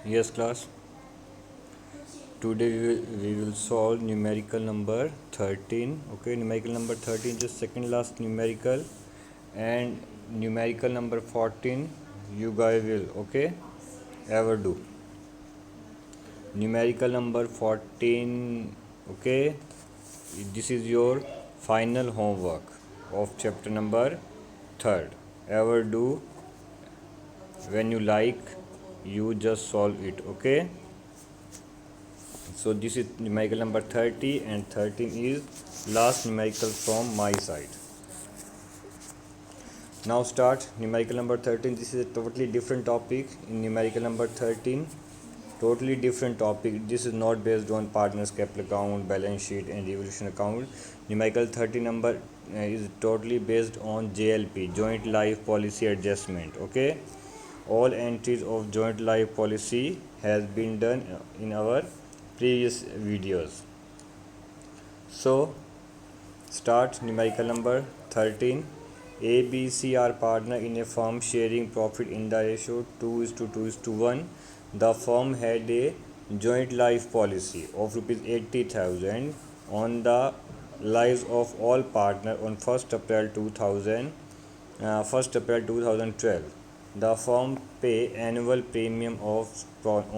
Yes, class. Today we will solve numerical number 13. Okay, numerical number 13 is second last numerical, and numerical number 14 you guys will ever do. Numerical number 14. Okay, this is your final homework of chapter number 3rd. Ever do when you like, you just solve it. Okay. So this is numerical number 30 and 13 is last numerical from my side. Now start numerical number 13. This is a totally different topic in numerical number 13. Totally different topic. This is not based on partners capital account, balance sheet and revolution account. Numerical 13 number is totally based on JLP, joint life policy adjustment. Okay. All entries of joint life policy has been done in our previous videos. So start numerical number 13. A, B, C are partner in a firm sharing profit in the ratio 2:2:1. The firm had a joint life policy of rupees 80,000 on the lives of all partners on 1st April 2012. The firm pay annual premium of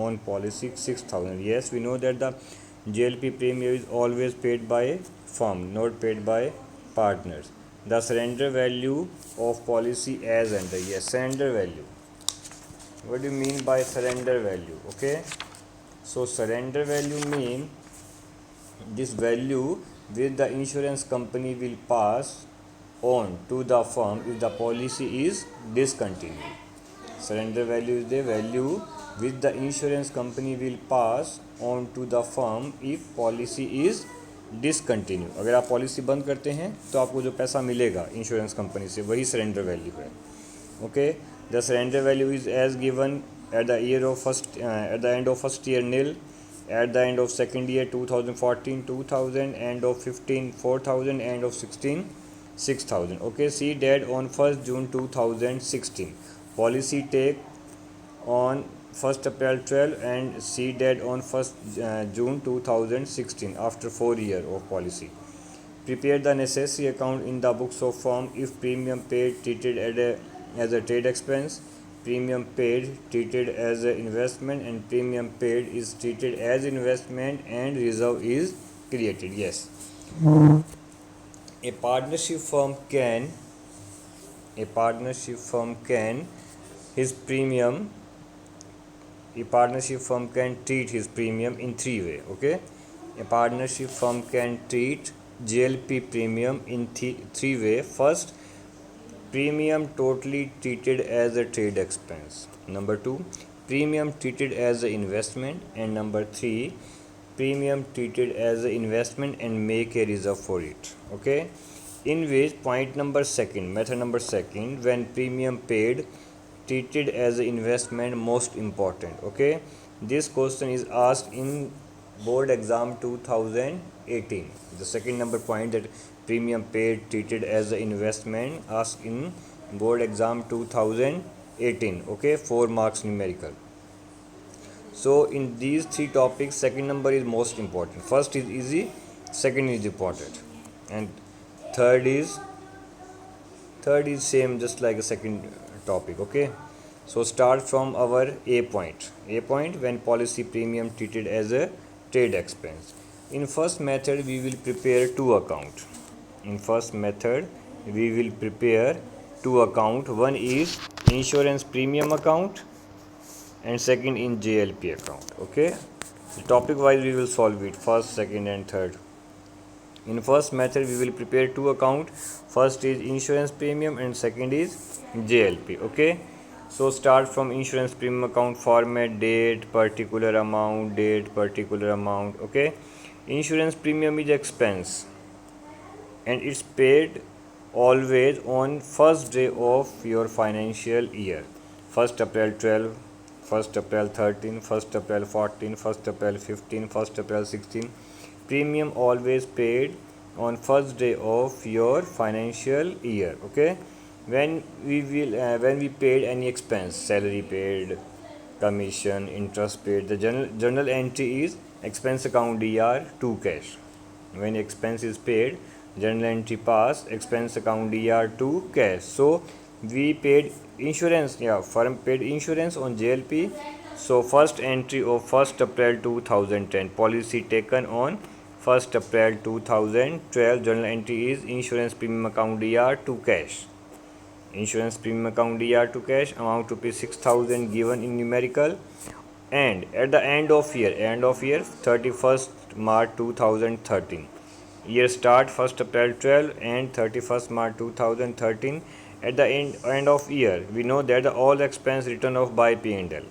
on policy 6,000. Yes, we know that the JLP premium is always paid by firm, not paid by partners. The surrender value of policy as under. Yes, surrender value. What do you mean by surrender value? Okay, so surrender value mean this value which the insurance company will pass on to the firm if the policy is discontinued. Surrender value is the value which the insurance company will pass on to the firm if policy is discontinue. अगर आप policy बंद करते हैं तो आपको जो पैसा मिलेगा इंश्योरेंस कंपनी से वही सरेंडर वैल्यू है. Okay, the surrender value is as given at the year of first at the end of first year nil, at the end of second year 2014 2000, end of 15 4000, end of 16 6000. Okay, see that on 1st June 2016 policy take on 1st April 12 and see that on 1st June 2016 after 4 years of policy. Prepare the necessary account in the books of firm if premium paid treated as a trade expense, premium paid treated as an investment, and premium paid is treated as investment and reserve is created. Yes, a partnership firm can his premium a partnership firm can treat his premium in three way. Okay, a partnership firm can treat JLP premium in three way. First, premium totally treated as a trade expense. Number 2, premium treated as an investment. And number 3, premium treated as an investment and make a reserve for it. Okay, in which point number second, method number second, when premium paid treated as an investment most important. Okay, this question is asked in board exam 2018. The second number point, that premium paid treated as an investment, asked in board exam 2018. Okay, 4 marks numerical. So in these three topics, second number is most important. First is easy, second is important, and third is same, just like a second topic. Okay, so start from our A point. A point, when policy premium treated as a trade expense. In first method we will prepare two account. One is insurance premium account and second in JLP account. Okay, so topic wise we will solve it, first, second and third. In first method we will prepare two account. First is insurance premium and second is JLP. Okay, so start from insurance premium account. Format, date, particular amount, Okay, insurance premium is expense and it's paid always on first day of your financial year. 1st April 12, 1st April 13, 1st April 14, 1st April 15, 1st April 16. Premium always paid on first day of your financial year. Okay, when we paid any expense, salary paid, commission, interest paid. The journal entry is expense account dr to cash. When expense is paid, journal entry pass expense account dr to cash. So we paid insurance, yeah, firm paid insurance on JLP. So first entry of 1st April 2010, policy taken on 1st April 2012, journal entry is insurance premium account dr to cash. Insurance premium account dr to cash, amount to pay 6,000 given in numerical, and at the end of year 31st March 2013. Year start 1st April 12 and 31st March 2013. At the end of year, we know that the all expense written off by P&L.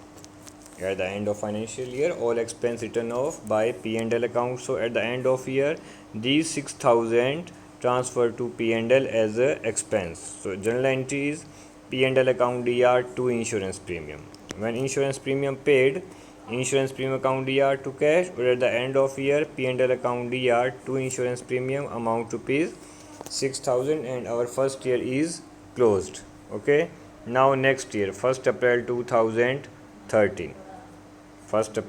At the end of financial year, all expense written off by P&L account. So at the end of year, these 6,000 transfer to P&L as a expense. So journal entry is P&L account dr to insurance premium. When insurance premium paid, insurance premium account dr to cash, or at the end of year, P&L account dr to insurance premium, amount rupees 6,000, and our first year is closed. Okay. Now next year, 1st April 2013.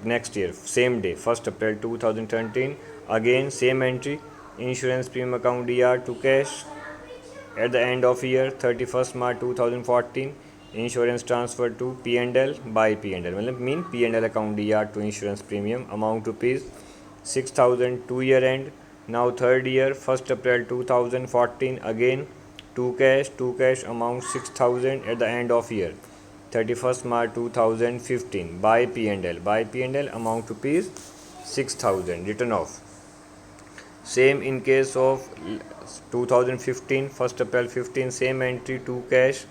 Next year, same day, 1st April 2013, again same entry, insurance premium account dr to cash. At the end of year 31st March 2014, insurance transfer to P&L by P&L, mean P&L account dr to insurance premium, amount rupees 6,000 to year end. Now third year, 1st April 2014, again to cash amount 6,000. At the end of year 31st March 2015, by P&L amount rupees 6,000 written off. Same in case of 2015, 1st April 15, same entry to cash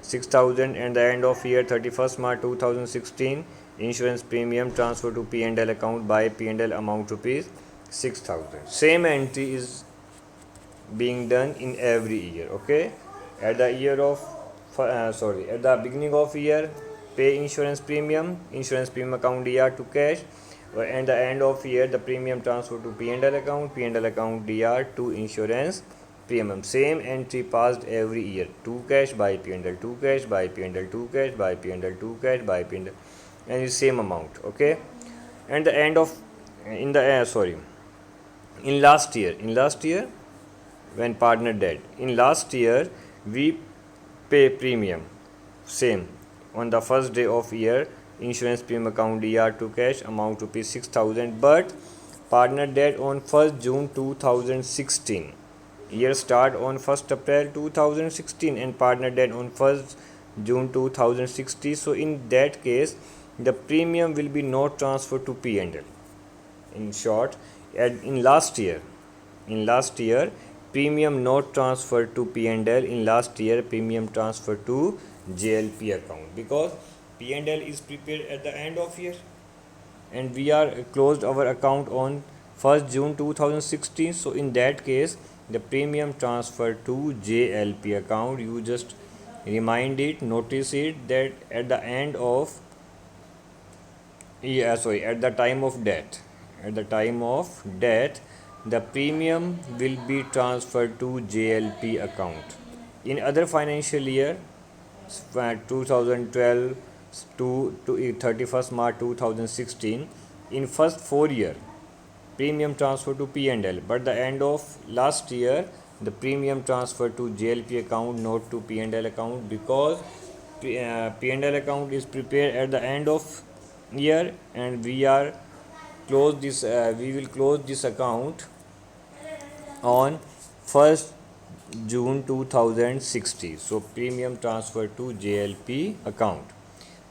6,000, and the end of year 31st March 2016, insurance premium transfer to P&L account by P&L, amount rupees 6,000. Same entry is being done in every year. Okay. At the year of at the beginning of year, pay insurance premium account dr to cash, and the end of year, the premium transfer to P&L account dr to insurance premium. Same entry passed every year, to cash by P&L, to cash by P&L, to cash by P&L, to cash by P&L, and the same amount. Okay. And the end of in the in last year, when partner dead, in last year we pay premium same on the first day of year, insurance premium account dr to cash, amount rupees 6,000, but partner dead on 1st June 2016. Year start on 1st April 2016 and partner dead on 1st June 2060. So in that case, the premium will be not transferred to P&L. In short, in last year, premium not transferred to P&L. In last year, premium transferred to JLP account, because P&L is prepared at the end of year, and we are closed our account on 1st June 2016. So in that case, the premium transferred to JLP account. You just remind it, notice it, that at the end of at the time of death, the premium will be transferred to JLP account. In other financial year, 2012 to 31st March 2016, in first 4 year, premium transfer to P&L, but the end of last year, the premium transfer to JLP account, not to P&L account, because P&L account is prepared at the end of year, and we will close this account on 1st June 2060. So premium transfer to JLP account.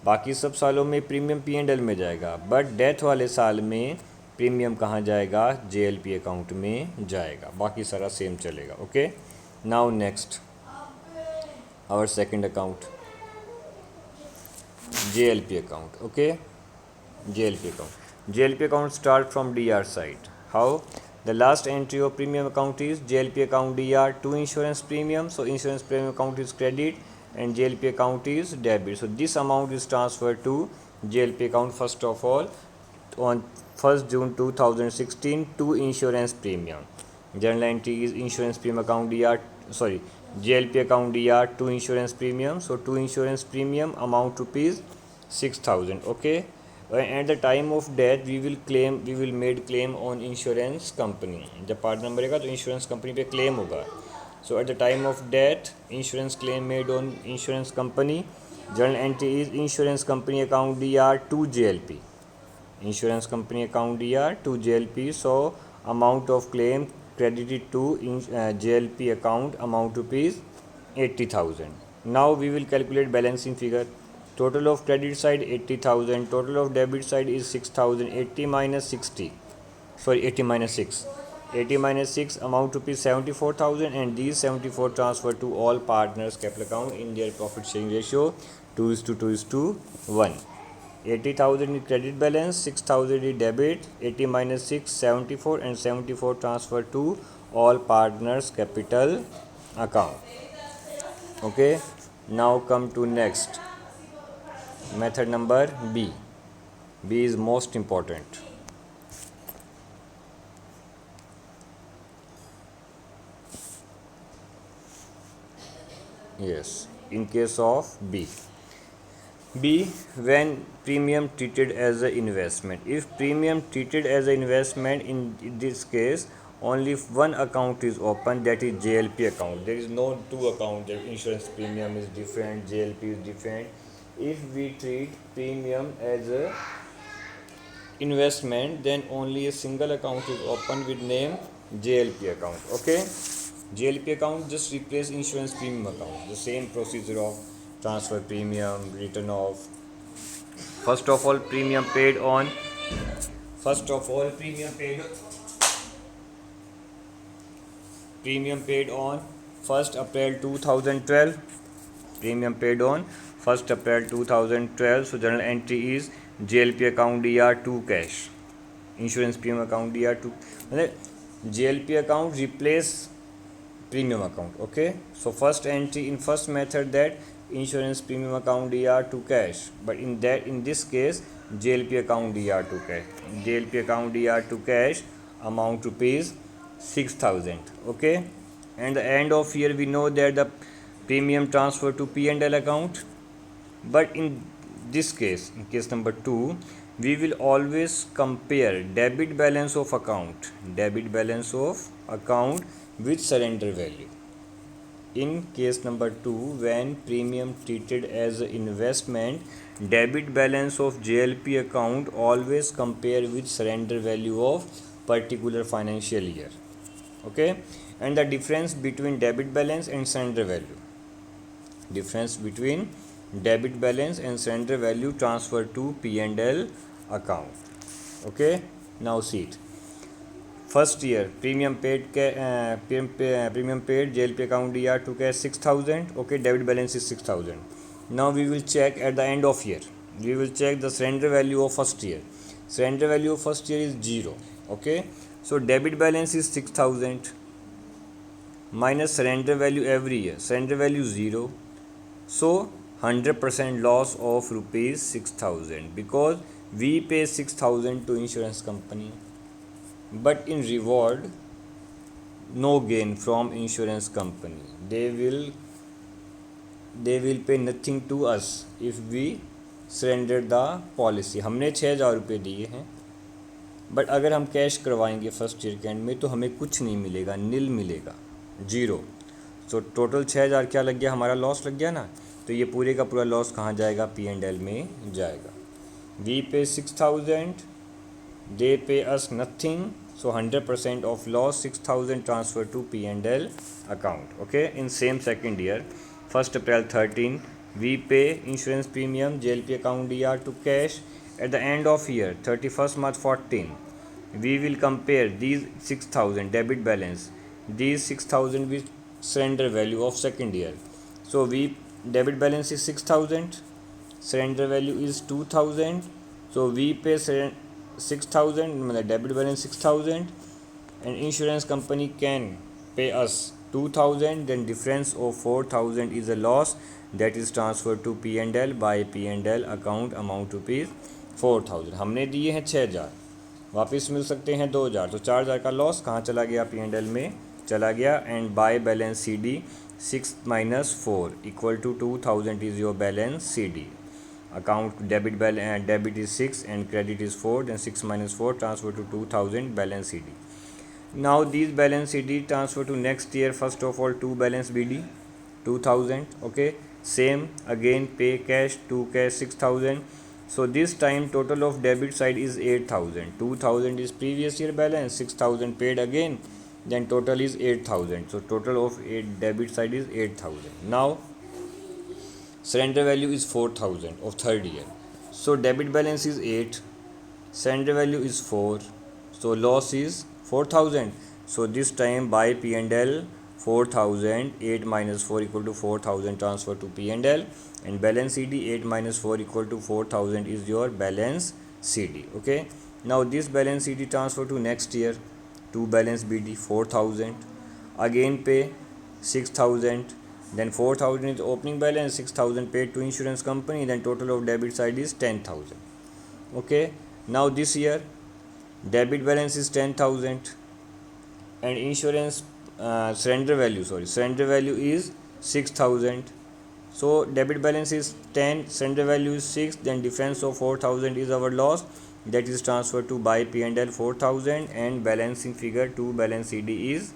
बाकी सब सालों में premium P&L में जाएगा, but death वाले साल में premium कहाँ जाएगा? JLP अकाउंट में जाएगा. बाकी सारा सेम चलेगा. Okay. Now next our second account, JLP account. Okay. JLP account start from DR side. How? The last entry of premium account is JLP account DR to insurance premium. So insurance premium account is credit and JLP account is debit. So this amount is transferred to JLP account first of all on 1st June 2016 to insurance premium. Journal entry is insurance premium account DR, JLP account DR to insurance premium. So to insurance premium amount rupees 6,000. Okay. At the time of death we will made claim on insurance company. जब part number रहेगा तो insurance company पे claim होगा. So at the time of death, insurance claim made on insurance company. Journal entry is insurance company account DR to JLP. Insurance company account DR to JLP. So amount of claim credited to JLP account amount rupees 80,000. Now we will calculate balancing figure. Total of credit side 80,000. Total of debit side is 6,000. 80 minus 60. Sorry, 80 minus 6. 80 minus 6 amount rupees 74,000, and these 74 transfer to all partners capital account in their profit sharing ratio 2:1. 80,000 is credit balance, 6,000 is debit, 80 minus 6 74, and 74 transfer to all partners capital account. Okay, now come to next method number B. B is most important. Yes, in case of B, when premium treated as an investment. If premium treated as an investment, in this case only one account is open, that is JLP account. There is no two account. The insurance premium is different, JLP is different. If we treat premium as a investment, then only a single account is open with name JLP account. Okay, JLP account just replace insurance premium account. The same procedure of transfer premium, return of first of all premium paid on premium paid on 1st April 2012. Premium paid on 1st April 2012. So journal entry is JLP account DR to cash. Insurance premium account DR to JLP account replace premium account. Okay, so first entry in first method that insurance premium account DR to cash, but in this case JLP account DR to cash. JLP account DR to cash amount rupees 6,000. Okay, and the end of year we know that the premium transfer to P&L account, but in this case, in case number 2, we will always compare debit balance of account with surrender value. In case number 2, when premium treated as an investment, debit balance of JLP account always compare with surrender value of particular financial year. Okay, and the difference between debit balance and surrender value. Difference between debit balance and surrender value transfer to P&L account. Okay, now see it. First year premium paid JLP account DR to cash 6,000. Okay, debit balance is 6,000. Now we will check at the end of year. We will check the surrender value of first year. Surrender value of first year is 0. Okay, so debit balance is 6,000 minus surrender value every year. Surrender value 0. So 100% loss of rupees 6,000, because we pay 6,000 to insurance company, but in reward no gain from insurance company. They will pay nothing to us if we surrender the policy. हमने 6,000 रुपये दिए हैं, but अगर हम cash करवाएंगे first year के and में तो हमें कुछ नहीं मिलेगा, नील मिलेगा, 0. सो टोटल 6,000 क्या लग गया, हमारा लॉस लग गया ना. तो ये पूरे का पूरा लॉस कहाँ जाएगा, P&L में जाएगा. वी पे 6,000, they pay us nothing, so 100% of loss 6,000 transfer to P&L account. Okay, in same second year 1st April 13 we pay insurance premium JLP account DR to cash. At the end of year 31st March 14 we will compare these 6,000 debit balance, these 6,000 with surrender value of second year. So we debit balance is 6,000, surrender value is 2,000. So we pay 6,000, debit balance 6,000, and insurance company can pay us 2,000. Then difference of 4,000 is a loss that is transferred to P&L by P&L account amount rupees 4,000. हमने दिए हैं 6,000, वापस मिल सकते हैं 2,000, तो 4,000 का loss कहाँ चला गया, P&L में चला गया. And by balance CD 6 minus 4 equal to 2,000 is your balance CD. account debit is 6 and credit is 4, then 6 minus 4 transfer to 2000 balance CD. Now these balance CD transfer to next year. First of all, to balance BD 2000. Okay, same again, pay cash, to cash 6000. So this time total of debit side is 8000. 2000 is previous year balance, 6000 paid again, then total is 8000. So total of 8 debit side is 8000. Now surrender value is 4000 of third year. So debit balance is 8, surrender value is 4, so loss is 4000. So this time by P&L 4000, 8 minus 4 equal to 4000 transfer to P&L, and balance CD 8 minus 4 equal to 4000 is your balance CD. Okay, now this balance CD transfer to next year. To balance BD 4000, again pay 6000, then 4000 is opening balance, 6000 paid to insurance company, then total of debit side is 10000. Okay, now this year debit balance is 10000 and insurance surrender value is 6000. So debit balance is 10, surrender value is 6, then difference of 4000 is our loss, that is transferred to by P&L 4000, and balancing figure to balance CD is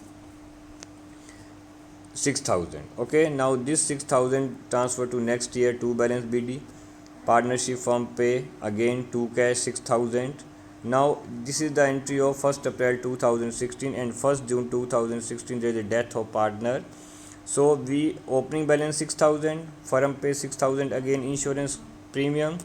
6000. Okay, now this 6000 transfer to next year to balance BD. Partnership firm pay again to cash 6000. Now this is the entry of 1st April 2016 and 1st June 2016. There is a death of partner. So we opening balance 6000, firm pay 6000 again insurance premium,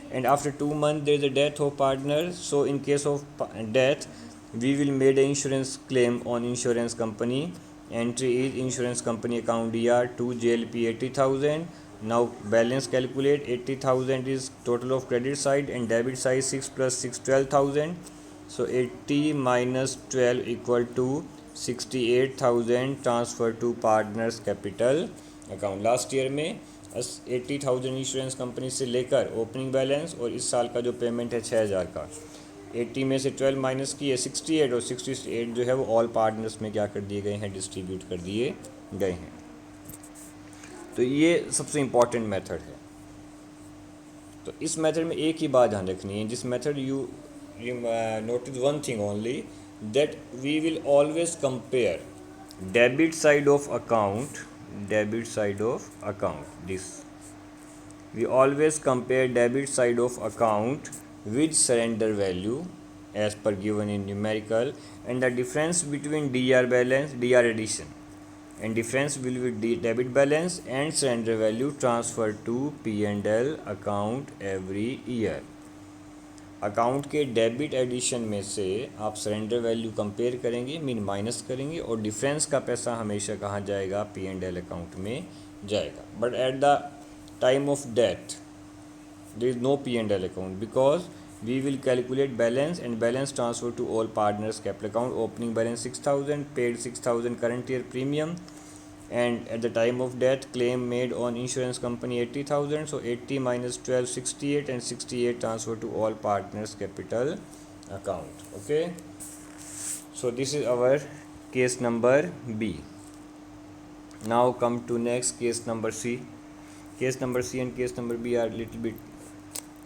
and after 2 months there is a death of partner. So in case of death, we will made an insurance claim on insurance company. Entry is insurance company account DR to JLP 80,000. Now balance calculate, 80,000 is total of credit side and debit side 6 plus 6 12,000. So 80 minus 12 equal to 68,000 transfer to partners capital account. Last year में 80,000 insurance company से लेकर opening balance और इस साल का जो payment है 6,000 का, 80 में से 12 माइनस किए 68, और 68 जो है वो ऑल पार्टनर्स में क्या कर दिए गए हैं, डिस्ट्रीब्यूट कर दिए गए हैं. तो ये सबसे इम्पॉर्टेंट मेथड है. तो इस मेथड में एक ही बात ध्यान रखनी है, जिस method you notice one thing only, that we will always compare debit side of account, this we always compare debit side of account with surrender value as per given in numerical, and the difference between DR balance, DR addition, and difference will be debit balance and surrender value transferred to P&L account every year. Account के debit addition में से आप surrender value compare करेंगे, mean minus करेंगे, और difference का पैसा हमेशा कहाँ जाएगा, P&L अकाउंट में जाएगा. But at the time of death there is no P&L account, because we will calculate balance and balance transfer to all partners capital account. Opening balance 6000, paid 6000 current year premium, and at the time of death claim made on insurance company 80,000. So 80 minus 12 68, and 68 transfer to all partners capital account. Okay, so this is our case number B. Now come to next case number C. Case number C and case number B are little bit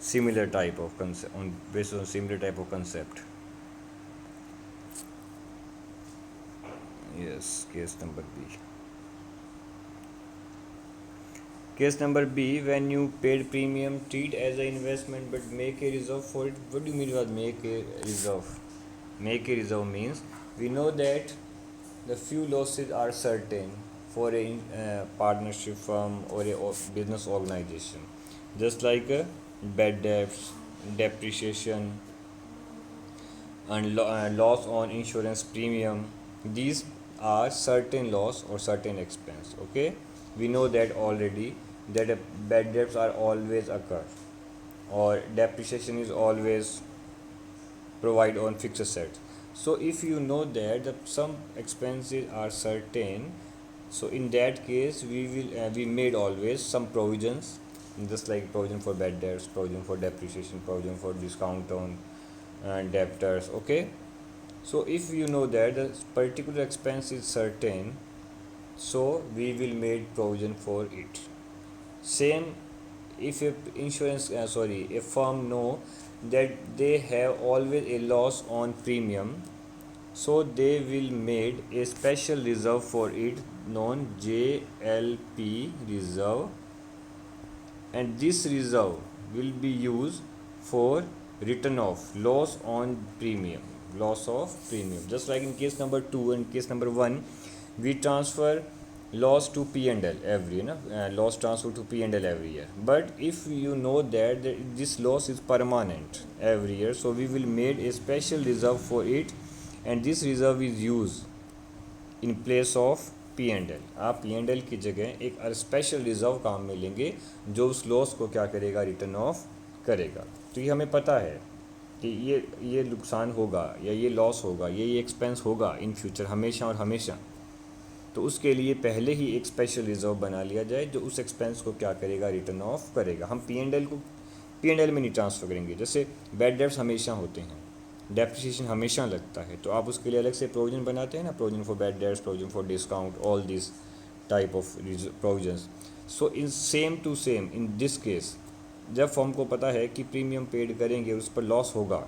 similar type of concept, based on similar type of concept. Yes, case number B. Case number B, when you paid premium, treat as an investment but make a reserve for it. What do you mean by make a reserve? Make a reserve means we know that the few losses are certain for a partnership firm or a business organization, just like bad debts, depreciation, and loss on insurance premium. These are certain loss or certain expense. Okay, we know that already, that bad debts are always occur, or depreciation is always provide on fixed assets. So if you know that some expenses are certain, so in that case we made always some provisions, just like provision for bad debts, provision for depreciation, provision for discount on debtors. Okay, so if you know that the particular expense is certain, so we will make provision for it. Same if a insurance a firm know that they have always a loss on premium, so they will made a special reserve for it known JLP reserve, and this reserve will be used for return of loss of premium. Just like in case number 2 and case number 1, we transfer loss to P&L every loss transfer to P&L every year. But if you know that this loss is permanent every year, so we will made a special reserve for it, and this reserve is used in place of P&L. आप P&L की जगह एक special reserve काम में लेंगे जो उस loss को क्या करेगा, रिटर्न ऑफ करेगा. तो ये हमें पता है कि ये नुकसान होगा या ये लॉस होगा, ये एक्सपेंस होगा इन फ्यूचर हमेशा और हमेशा. तो उसके लिए पहले ही एक स्पेशल रिजर्व बना लिया जाए जो उस एक्सपेंस को क्या करेगा, रिटर्न ऑफ करेगा. हम P&L में नहीं ट्रांसफ़र करेंगे. जैसे बैड डेब्ट्स हमेशा होते हैं, डेप्रिसिएशन हमेशा लगता है, तो आप उसके लिए अलग से प्रोविजन बनाते हैं ना, provision for bad debts, provision for discount, all this type of provisions. So in same to same in this case, जब फर्म को पता है कि प्रीमियम पेड करेंगे और उस पर लॉस होगा,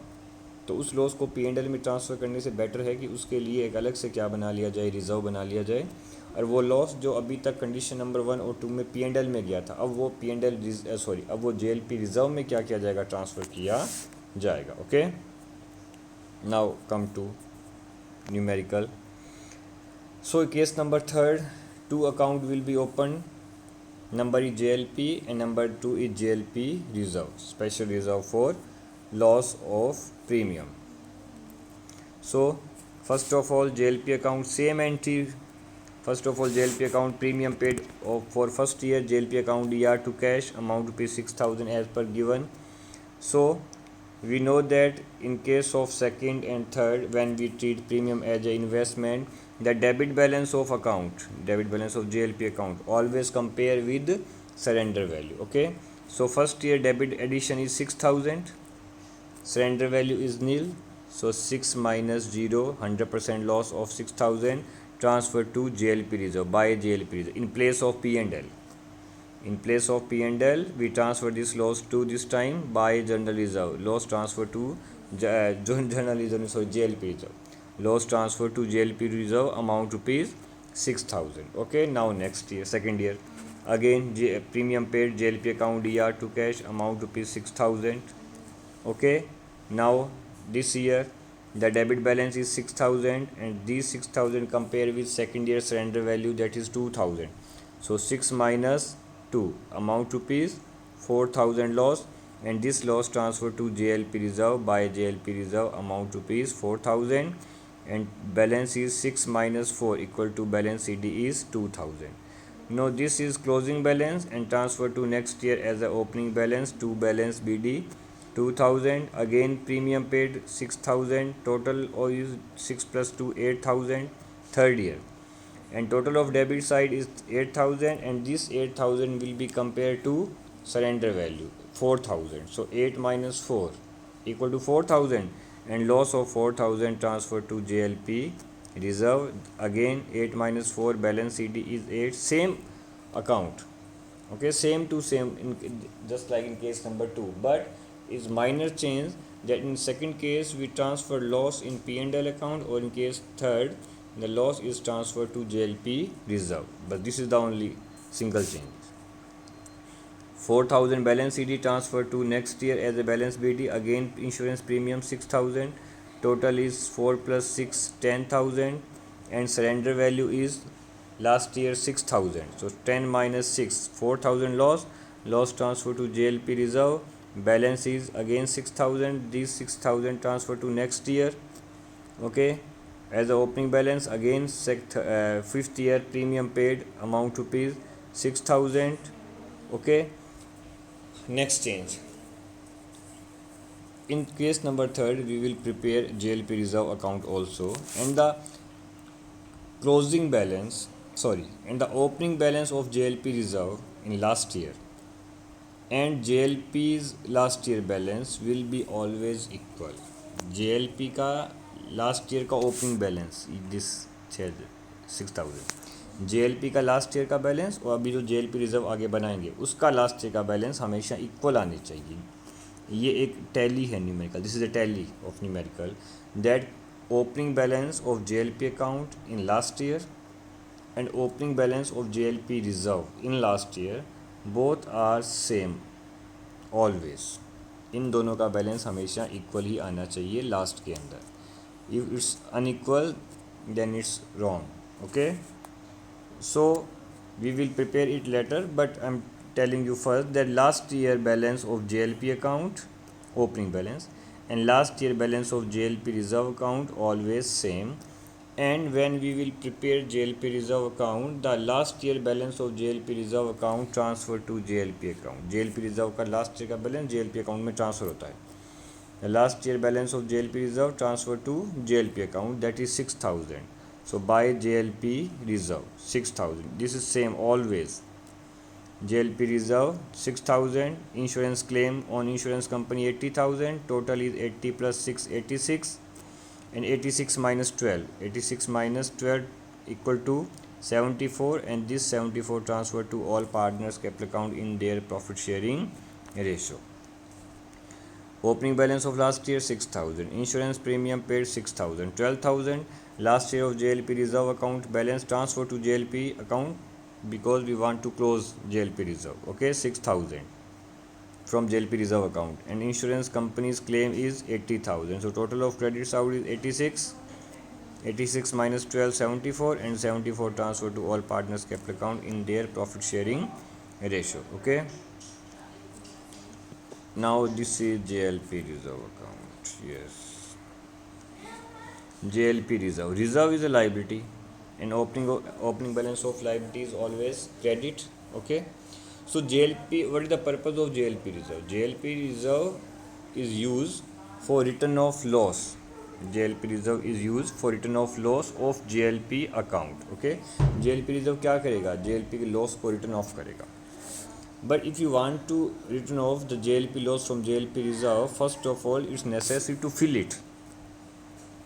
तो उस लॉस को P&L में ट्रांसफ़र करने से बेटर है कि उसके लिए एक अलग से क्या बना लिया जाए, रिज़र्व बना लिया जाए. और वो लॉस जो अभी तक कंडीशन नंबर 1 और 2 में P&L में गया था, अब वो JLP रिज़र्व में क्या किया जाएगा, ट्रांसफ़र किया जाएगा. Okay, now come to numerical. So case number 3, 2 account will be opened. Number is JLP and number 2 is JLP reserve, special reserve for loss of premium. So first of all JLP account, same entry. First of all JLP account, premium paid for first year, JLP account ER to cash, amount to pay 6,000 as per given. So we know that in case of second and third, when we treat premium as an investment, the debit balance of JLP account always compare with surrender value. Okay, so first year debit addition is 6,000, surrender value is nil, so 6 minus 0, 100% loss of 6,000 transferred to JLP reserve by JLP reserve in place of P&L. In place of P&L, we transfer this loss to this time by general reserve. Loss transfer to JLP reserve. Loss transfer to JLP reserve, amount rupees 6,000. Okay, now next year, second year, again premium paid, JLP account ER to cash, amount rupees 6,000. Okay, now this year the debit balance is 6,000, and these 6,000 compare with second year surrender value, that is 2,000. So 6 minus 2, amount rupees 4,000 loss, and this loss transferred to JLP reserve by JLP reserve, amount rupees 4,000, and balance is 6 minus 4 equal to balance CD is 2,000. Now this is closing balance and transfer to next year as a opening balance to balance BD 2,000. Again premium paid 6,000, total is 6 plus 2 8,000 third year, and total of debit side is 8,000, and this 8,000 will be compared to surrender value 4,000. So 8 minus 4 equal to 4,000, and loss of 4,000 transferred to JLP reserve. Again 8 minus 4, balance CD is 8, same account. Okay, same to same just like in case number 2, but is minor change that in second case we transfer loss in P&L account, or in case third the loss is transferred to JLP reserve. But this is the only single change. 4,000 balance CD transferred to next year as a balance BD. Again insurance premium 6,000, total is 4 plus 6 10,000, and surrender value is last year 6,000. So 10 minus 6, 4,000 loss transferred to JLP reserve. Balance is again 6,000. These 6,000 transferred to next year. Okay, as the opening balance. Again fifth year premium paid, amount rupees 6,000. Okay, next change. In case number 3, we will prepare JLP reserve account also, and the closing balance and the opening balance of JLP reserve in last year and JLP's last year balance will be always equal. JLP का last year का opening balance this 6,000 JLP का last year का balance और अभी जो JLP reserve आगे बनाएंगे उसका लास्ट ईयर का बैलेंस हमेशा इक्वल आने चाहिए। ये एक टैली है numerical, this is a tally of numerical that opening balance of JLP account in last year and opening balance of JLP reserve in last year both are same always. इन दोनों का balance हमेशा equal ही आना चाहिए last के अंदर। If it's unequal then it's wrong. Okay, so we will prepare it later, but I'm telling you first that last year balance of JLP account opening balance and last year balance of JLP reserve account always same, and when we will prepare JLP reserve account the last year balance of JLP reserve account transfer to JLP account। JLP reserve का last year का balance JLP account में transfer होता है। The last year balance of JLP reserve transfer to JLP account, that is 6,000. So by JLP reserve 6,000, this is same always। JLP reserve 6,000, insurance claim on insurance company 80,000, total is 80 plus 6 86, and 86 minus 12, 86 minus 12 equal to 74, and this 74 transfer to all partners capital account in their profit sharing ratio। Opening balance of last year 6,000, insurance premium paid 6,000, 12,000 last year of JLP reserve account balance transfer to JLP account because we want to close JLP reserve, okay, 6,000 from JLP reserve account, and insurance company's claim is 80,000, so total of credits out is 86, 86 minus 12 74, and 74 transfer to all partners capital account in their profit sharing ratio। Okay, now this is JLP reserve account, yes, JLP reserve, reserve is a liability and opening balance of liability is always credit। Okay, so JLP, what is the purpose of JLP reserve? JLP reserve is used for return of loss। JLP reserve is used for return of loss of JLP account। Okay, JLP reserve क्या करेगा? JLP के loss को return off करेगा। But if you want to return off the JLP loss from JLP reserve, first of all it's necessary to fill it।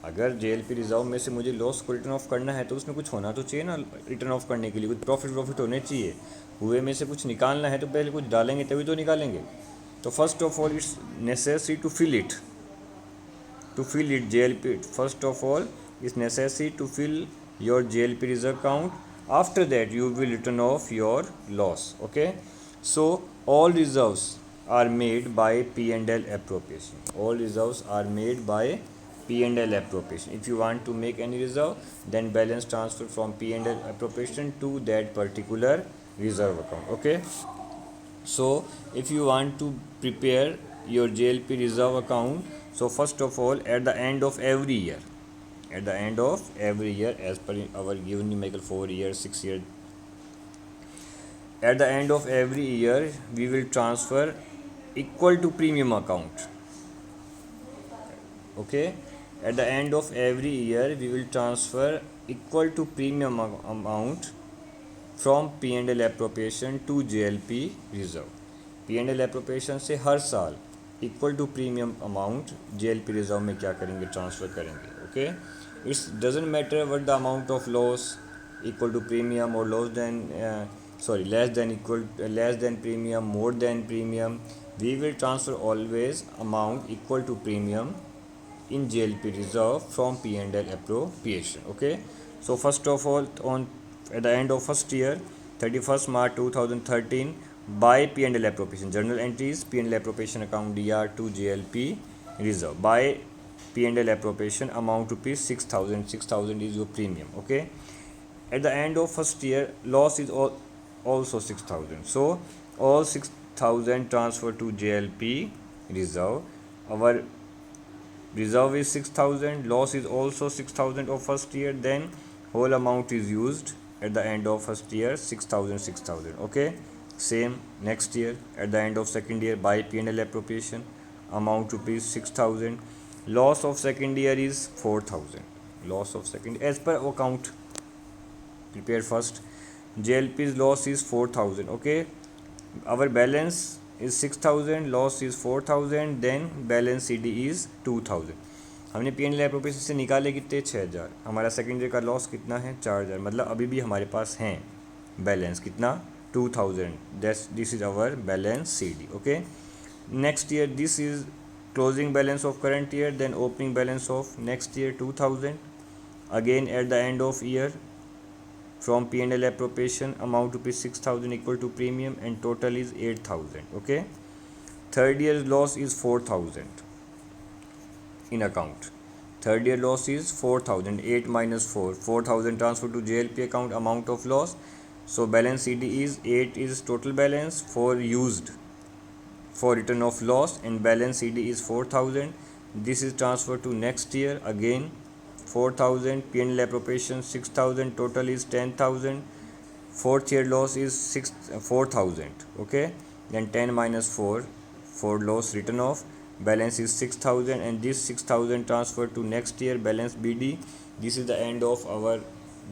अगर JLP reserve में से मुझे loss को रिटर्न ऑफ करना है तो उसमें कुछ होना तो चाहिए ना, रिटर्न ऑफ करने के लिए कुछ प्रॉफिट होने चाहिए। हुए में से कुछ निकालना है तो पहले कुछ डालेंगे तभी तो निकालेंगे। तो first of all it's necessary to fill it, JLP, first of all it's necessary to fill your JLP reserve account, after that you will return off your loss। Okay, so all reserves are made by P&L appropriation, all reserves are made by P&L appropriation। If you want to make any reserve, then balance transfer from P&L appropriation to that particular reserve account। Okay, so if you want to prepare your JLP reserve account, so first of all at the end of every year, as per our given numerical 4 years 6 years, at the end of every year we will transfer equal to premium account। Okay, at the end of every year we will transfer equal to premium amount from P&L appropriation to JLP reserve। P&L appropriation से हर साल equal to premium amount JLP reserve में क्या करेंगे? Transfer करेंगे। Okay, it's doesn't matter what the amount of loss, equal to premium और less than premium, more than premium, we will transfer always amount equal to premium in JLP reserve from P&L appropriation। Okay, so first of all at the end of first year 31st March 2013 by P&L appropriation, journal entries P&L appropriation account DR to JLP reserve by P&L appropriation amount rupees 6,000, 6,000 is your premium। Okay, at the end of first year loss is also 6,000, so all 6,000 transfer to JLP reserve। Our reserve is 6,000, loss is also 6,000 of first year, then whole amount is used at the end of first year 6,000 6,000। Okay, same next year at the end of second year by P&L appropriation amount rupees 6,000, loss of second year is 4,000, loss of second as per account prepared first, JLP's loss is 4,000। Okay, our balance is 6,000, loss is 4,000, then balance CD is 2,000। हमने P&L appropriation से निकाले कितने 6,000, हमारा second year का loss कितना है 4,000, मतलब अभी भी हमारे पास हैं बैलेंस कितना 2,000, that's this is our balance C D. Okay, next year this is closing balance of current year, then opening balance of next year 2,000. Again at the end of year from P&L appropriation amount to be 6,000 equal to premium and total is 8,000. Okay, third year's loss is 4,000 in account. Third year loss is 4,000, 8 minus 4, 4,000 transfer to JLP account amount of loss. So balance CD is 8 is total balance, 4 used for return of loss, and balance CD is 4,000. This is transferred to next year again 4,000. P&L appropriation 6,000, total is 10,000. Fourth year loss is 4,000. Okay, then 10 minus 4 for loss written off, balance is 6,000, and this 6,000 transferred to next year balance BD. This is the end of our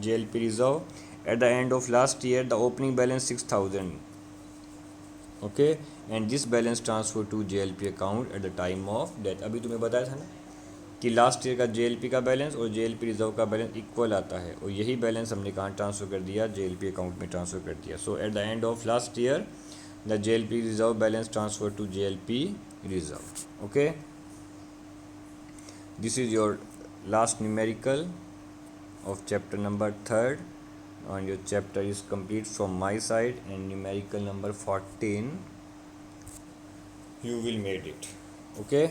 JLP reserve. At the end of last year the opening balance 6,000. Okay, and this balance transfer to JLP account at the time of death. अभी तुम्हें बताया था ना कि last year का JLP का balance और JLP reserve का बैलेंस इक्वल आता है, और यही बैलेंस हमने कहाँ ट्रांसफ़र कर दिया JLP अकाउंट में ट्रांसफ़र कर दिया. So at the end of last year the JLP reserve balance transfer to JLP reserve. Okay, this is your last numerical of chapter number 3rd, and your chapter is complete from my side, and numerical number 14 you will made it. Okay.